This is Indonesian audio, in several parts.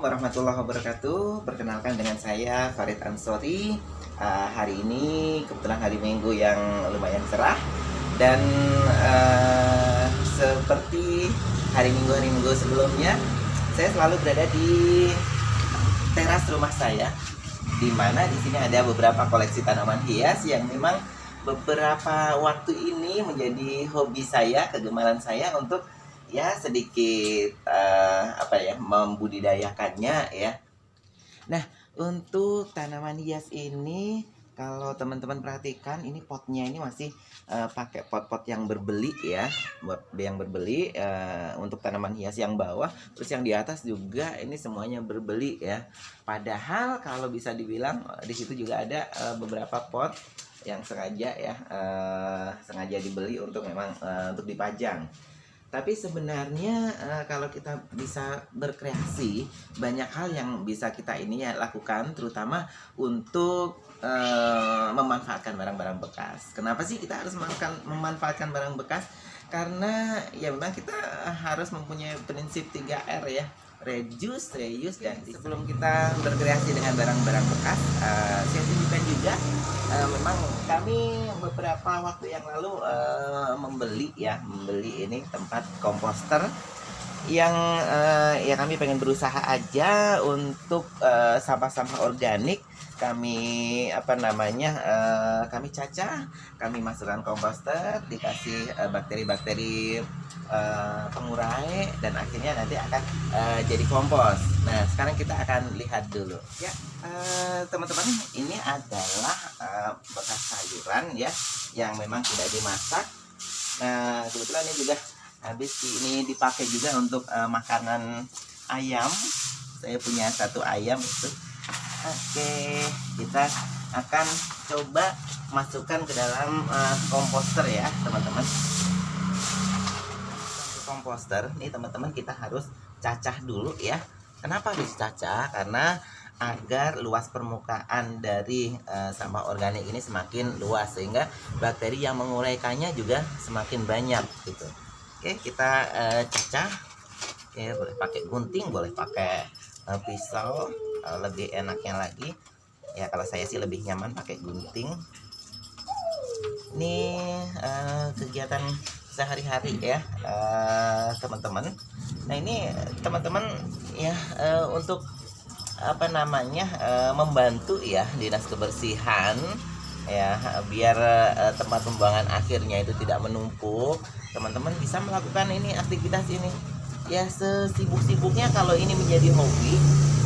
warahmatullahi wabarakatuh. Perkenalkan dengan saya Farid Ansori. Hari ini kebetulan hari Minggu yang lumayan cerah. Dan seperti hari Minggu sebelumnya, saya selalu berada di teras rumah saya, di mana di sini ada beberapa koleksi tanaman hias yang memang beberapa waktu ini menjadi hobi saya, kegemaran saya untuk ya sedikit membudidayakannya ya. Nah, untuk tanaman hias ini kalau teman-teman perhatikan, ini potnya ini masih pakai pot-pot yang berbeli ya, yang berbeli untuk tanaman hias yang bawah, terus yang di atas juga ini semuanya berbeli ya. Padahal kalau bisa dibilang di situ juga ada beberapa pot yang sengaja dibeli untuk memang untuk dipajang. Tapi sebenarnya kalau kita bisa berkreasi, banyak hal yang bisa kita ini ya lakukan, terutama untuk memanfaatkan barang-barang bekas. Kenapa sih kita harus memanfaatkan barang bekas? Karena ya memang kita harus mempunyai prinsip 3R ya. Reduce, reuse, dan sebelum kita berkreasi dengan barang-barang bekas, saya tunjukkan juga memang kami beberapa waktu yang lalu membeli ini tempat komposter yang ya kami pengen berusaha aja untuk sampah-sampah organik kami kami cacah, kami masukkan komposter, dikasih bakteri-bakteri pengurai, dan akhirnya nanti akan jadi kompos. Nah, sekarang kita akan lihat dulu ya, teman-teman, ini adalah bekas sayuran ya yang memang tidak dimasak. Nah, kebetulan ini juga habis ini dipakai juga untuk makanan ayam. Saya punya satu ayam itu. Oke, kita akan coba masukkan ke dalam komposter ya, teman-teman. Komposter nih, teman-teman, kita harus cacah dulu ya. Kenapa harus cacah? Karena agar luas permukaan dari sampah organik ini semakin luas, sehingga bakteri yang menguraikannya juga semakin banyak gitu. Oke, kita cacah. Oke, boleh pakai gunting, boleh pakai pisau, lebih enaknya lagi ya. Kalau saya sih lebih nyaman pakai gunting. Ini kegiatan sehari-hari ya, teman-teman. Nah, ini teman-teman ya untuk membantu ya dinas kebersihan ya, biar tempat pembuangan akhirnya itu tidak menumpuk. Teman-teman bisa melakukan ini, aktivitas ini ya sesibuk-sibuknya. Kalau ini menjadi hobi,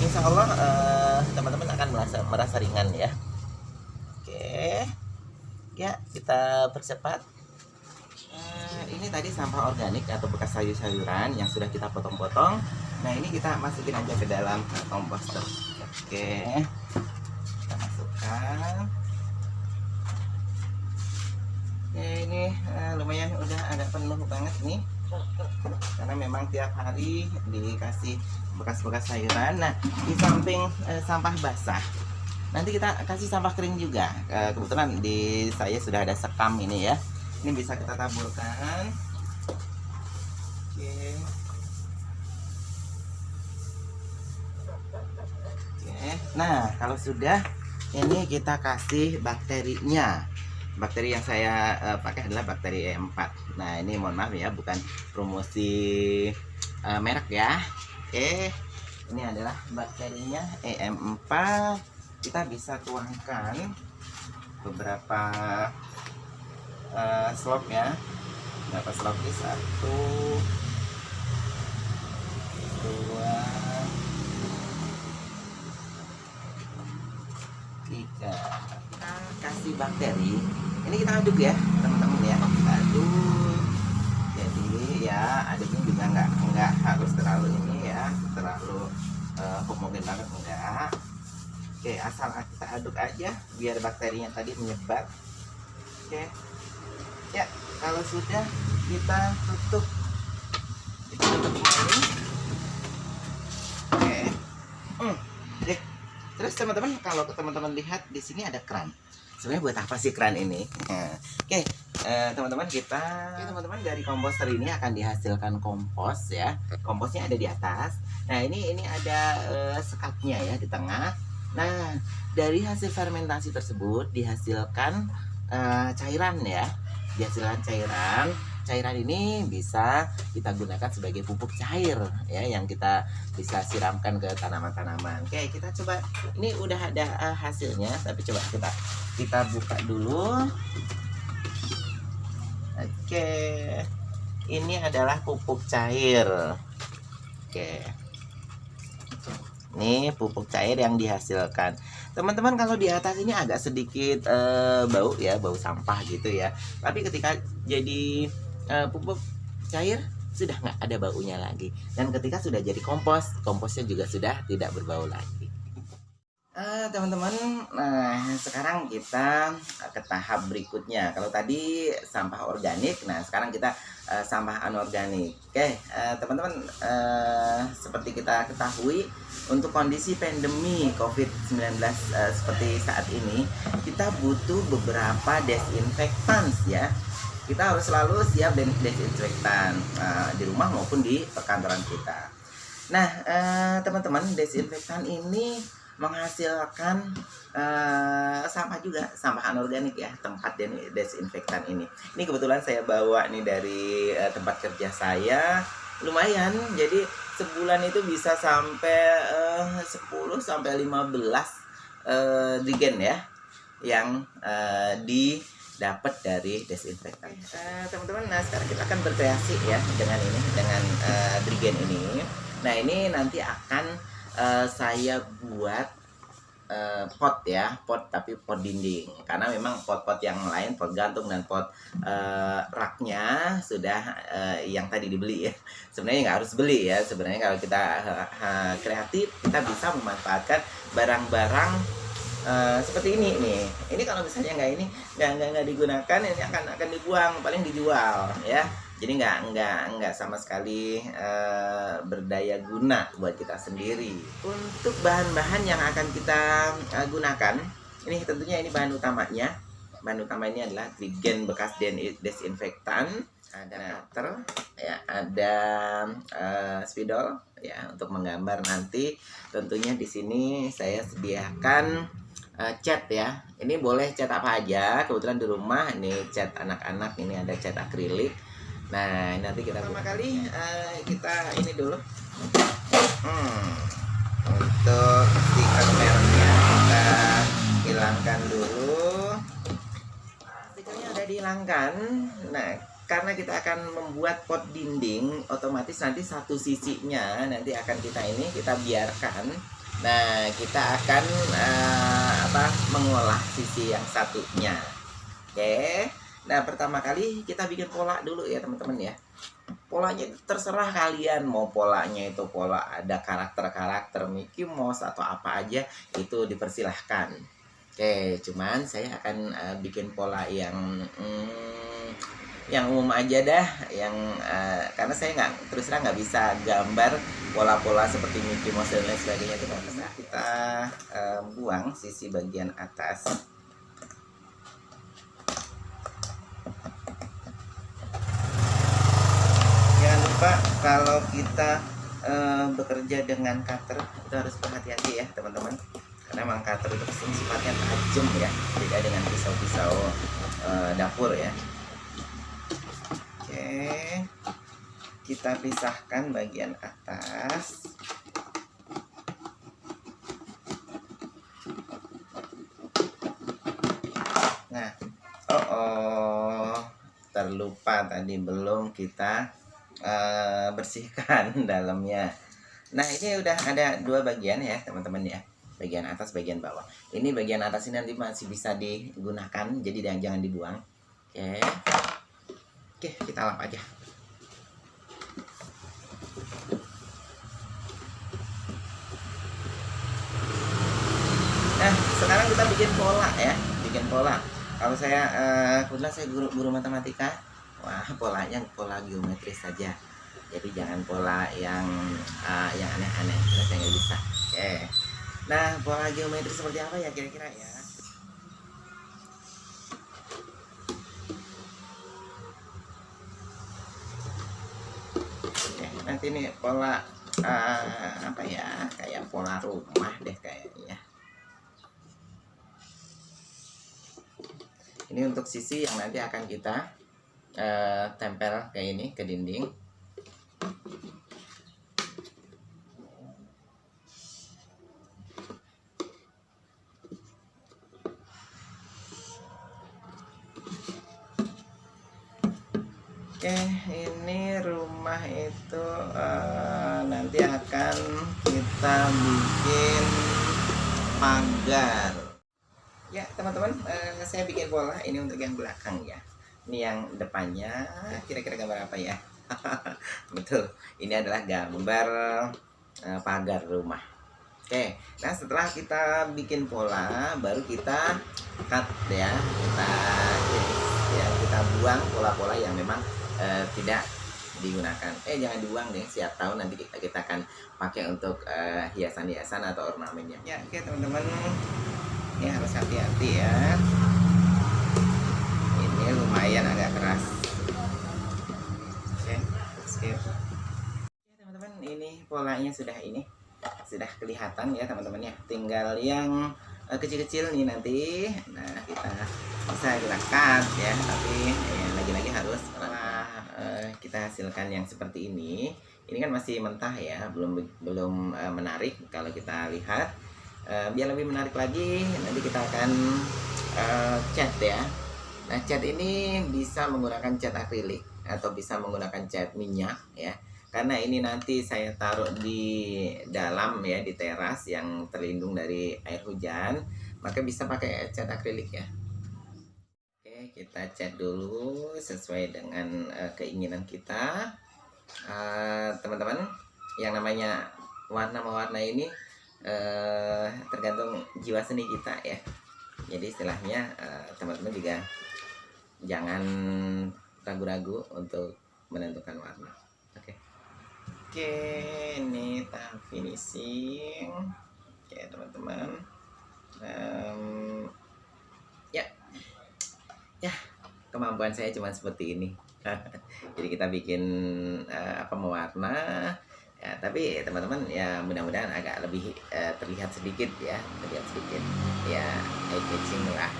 insya Allah teman-teman akan merasa ringan ya. Oke ya, kita percepat. Ini tadi sampah organik atau bekas sayur-sayuran yang sudah kita potong-potong. Nah, ini kita masukin aja ke dalam komposter. Oke, kita masukkan. Oke, ini lumayan udah agak penuh banget nih, karena memang tiap hari dikasih bekas-bekas sayuran. Nah, di samping sampah basah, nanti kita kasih sampah kering juga. Kebetulan di saya sudah ada sekam ini ya. Ini bisa kita taburkan. Oke. Nah, kalau sudah, ini kita kasih bakterinya. Bakteri yang saya pakai adalah bakteri E4. Nah, ini mohon maaf ya, bukan promosi merek ya. Oke, ini adalah bakterinya EM4. Kita bisa tuangkan beberapa slop ya. Berapa slop ini? 1, 2, 3. Kita kasih bakteri. Ini kita aduk ya, teman-teman ya. Aduk. Jadi ya aduknya juga nggak harus terlalu ini ya, terlalu homogen banget, enggak. Oke, asal kita aduk aja biar bakterinya tadi menyebar. Oke ya, kalau sudah kita tutup ini. Oke. Terus teman-teman, kalau teman-teman lihat di sini ada keran. Sebenarnya buat apa sih keran ini? Oke, teman-teman teman-teman dari komposter ini akan dihasilkan kompos ya. Komposnya ada di atas. Nah ini ada sekatnya ya di tengah. Nah dari hasil fermentasi tersebut dihasilkan cairan ya. Dihasilkan cairan ini bisa kita gunakan sebagai pupuk cair ya, yang kita bisa siramkan ke tanaman-tanaman. Oke, kita coba. Ini udah ada hasilnya, tapi coba kita buka dulu. Oke, ini adalah pupuk cair. Oke, ini pupuk cair yang dihasilkan. Teman-teman, kalau di atas ini agak sedikit bau ya, bau sampah gitu ya. Tapi ketika jadi pupuk cair sudah nggak ada baunya lagi. Dan ketika sudah jadi komposnya juga sudah tidak berbau lagi. Teman-teman, nah sekarang kita ke tahap berikutnya. Kalau tadi sampah organik, nah sekarang kita sampah anorganik. Oke, teman-teman, seperti kita ketahui, untuk kondisi pandemi COVID-19 seperti saat ini, kita butuh beberapa desinfektan ya. Kita harus selalu siap desinfektan di rumah maupun di perkantoran kita. Nah, teman-teman, desinfektan ini menghasilkan sampah juga, sampah anorganik ya, tempat desinfektan ini. Ini kebetulan saya bawa nih dari tempat kerja saya, lumayan. Jadi sebulan itu bisa sampai 10 sampai 15 drigen ya, yang didapat dari desinfektan. Teman-teman, nah sekarang kita akan berkreasi ya dengan drigen ini. Nah ini nanti akan saya buat pot ya, tapi pot dinding, karena memang pot-pot yang lain, pot gantung dan pot raknya sudah yang tadi dibeli ya. Sebenarnya nggak harus beli ya, sebenarnya kalau kita kreatif, kita bisa memanfaatkan barang-barang seperti ini nih. Ini kalau misalnya nggak digunakan, ini akan dibuang, paling dijual ya. Jadi nggak sama sekali berdaya guna buat kita sendiri. Untuk bahan-bahan yang akan kita gunakan, ini tentunya ini bahan utamanya. Bahan utama ini adalah drigen bekas desinfektan, ada cutter, ya, ada spidol ya untuk menggambar nanti. Tentunya di sini saya sediakan cat ya. Ini boleh cat apa aja. Kebetulan di rumah ini cat anak-anak, ini ada cat akrilik. Nah, nanti kita pertama kali kita ini dulu untuk stiker merahnya kita hilangkan dulu. Stikernya udah dihilangkan. Nah, karena kita akan membuat pot dinding, otomatis nanti satu sisinya nanti akan kita biarkan. Nah, kita akan mengolah sisi yang satunya. Oke. Nah, pertama kali kita bikin pola dulu ya teman-teman ya. Polanya terserah kalian, mau polanya itu pola ada karakter-karakter Mickey Mouse atau apa aja, itu dipersilahkan. Oke, cuman saya akan bikin pola yang umum aja dah, yang karena saya terus terang nggak bisa gambar pola-pola seperti Mickey Mouse dan lain sebagainya itu. Karena kita buang sisi bagian atas. Pak, kalau kita bekerja dengan cutter itu harus berhati-hati ya teman-teman, karena memang cutter itu sifatnya tajam ya, beda dengan pisau-pisau dapur ya. Oke, kita pisahkan bagian atas. Nah, terlupa tadi belum kita bersihkan dalamnya. Nah, ini udah ada dua bagian ya teman-teman ya, bagian atas, bagian bawah. Ini bagian atas ini nanti masih bisa digunakan, jadi jangan dibuang. Oke, kita lap aja. Nah, sekarang kita bikin pola ya, bikin pola. Kalau saya kebetulan saya guru matematika. Wah, polanya pola geometris saja. Jadi jangan pola yang aneh-aneh, karena saya nggak bisa. Oke. Nah, pola geometris seperti apa ya kira-kira ya? Nanti nih pola apa ya, kayak pola rumah deh kayaknya. Ini untuk sisi yang nanti akan kita tempel kayak ini ke dinding. Oke, ini rumah itu nanti akan kita bikin pagar. Ya teman-teman, saya bikin pola ini untuk yang belakang ya. Ini yang depannya, kira-kira gambar apa ya? Betul, ini adalah gambar pagar rumah. Oke, nah setelah kita bikin pola, baru kita cut ya, kita buang pola-pola yang memang tidak digunakan. Jangan dibuang deh, siap tahu nanti kita akan pakai untuk hiasan-hiasan atau ornamennya. Ya, oke teman-teman, ini harus hati-hati ya. Ini lumayan agak keras. Oke, skip. Ya teman-teman, ini polanya sudah kelihatan ya teman-teman ya. Tinggal yang kecil-kecil nih nanti. Nah, kita bisa gerakan ya, tapi lagi-lagi harus kita hasilkan yang seperti ini. Ini kan masih mentah ya, belum menarik. Kalau kita lihat biar lebih menarik lagi, nanti kita akan cat ya. Nah, cat ini bisa menggunakan cat akrilik atau bisa menggunakan cat minyak ya. Karena ini nanti saya taruh di dalam ya, di teras yang terlindung dari air hujan, maka bisa pakai cat akrilik ya. Oke, kita cat dulu sesuai dengan keinginan kita. Teman-teman, yang namanya warna-warna ini tergantung jiwa seni kita ya. Jadi istilahnya teman-teman juga jangan ragu-ragu untuk menentukan warna. Oke, ini tahap finishing. Oke teman-teman, ya kemampuan saya cuma seperti ini. Jadi kita bikin mewarna ya, tapi teman-teman ya mudah-mudahan agak lebih terlihat sedikit ya, ya eye catching lah.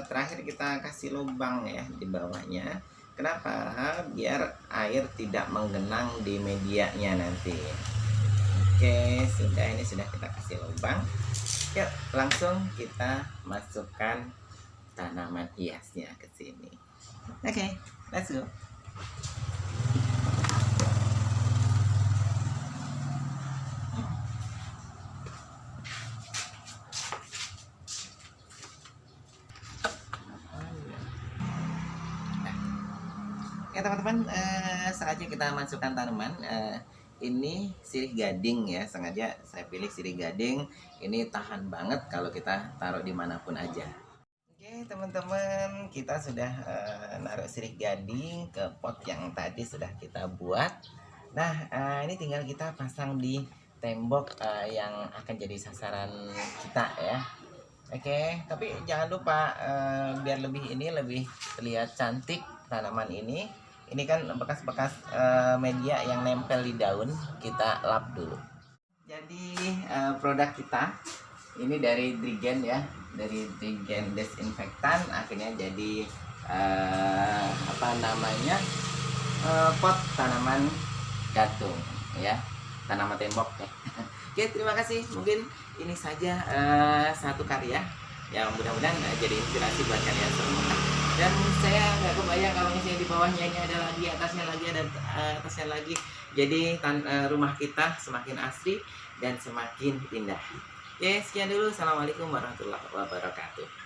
Terakhir kita kasih lubang ya di bawahnya. Kenapa? Biar air tidak menggenang di medianya nanti. Oke, ini sudah kita kasih lubang. Yuk, langsung kita masukkan tanaman hiasnya ke sini. Oke, let's go. Ya teman-teman, saatnya kita masukkan tanaman. Ini sirih gading ya, sengaja saya pilih sirih gading. Ini tahan banget kalau kita taruh dimanapun aja. Oke teman-teman, kita sudah naruh sirih gading ke pot yang tadi sudah kita buat. Nah, ini tinggal kita pasang di tembok yang akan jadi sasaran kita ya. Oke, tapi jangan lupa biar lebih terlihat cantik tanaman ini. Ini kan bekas-bekas media yang nempel di daun, kita lap dulu. Jadi produk kita ini dari Drigen ya, dari Drigen desinfektan, akhirnya jadi pot tanaman gantung ya, tanaman tembok ya. Oke, terima kasih. Mungkin ini saja satu karya yang mudah-mudahan jadi inspirasi buat kalian semua. Dan saya nggak kebayang kalau misalnya di bawahnya ini ada lagi, atasnya lagi, ada atasnya lagi. Jadi rumah kita semakin asri dan semakin indah. Oke, sekian dulu. Assalamualaikum warahmatullahi wabarakatuh.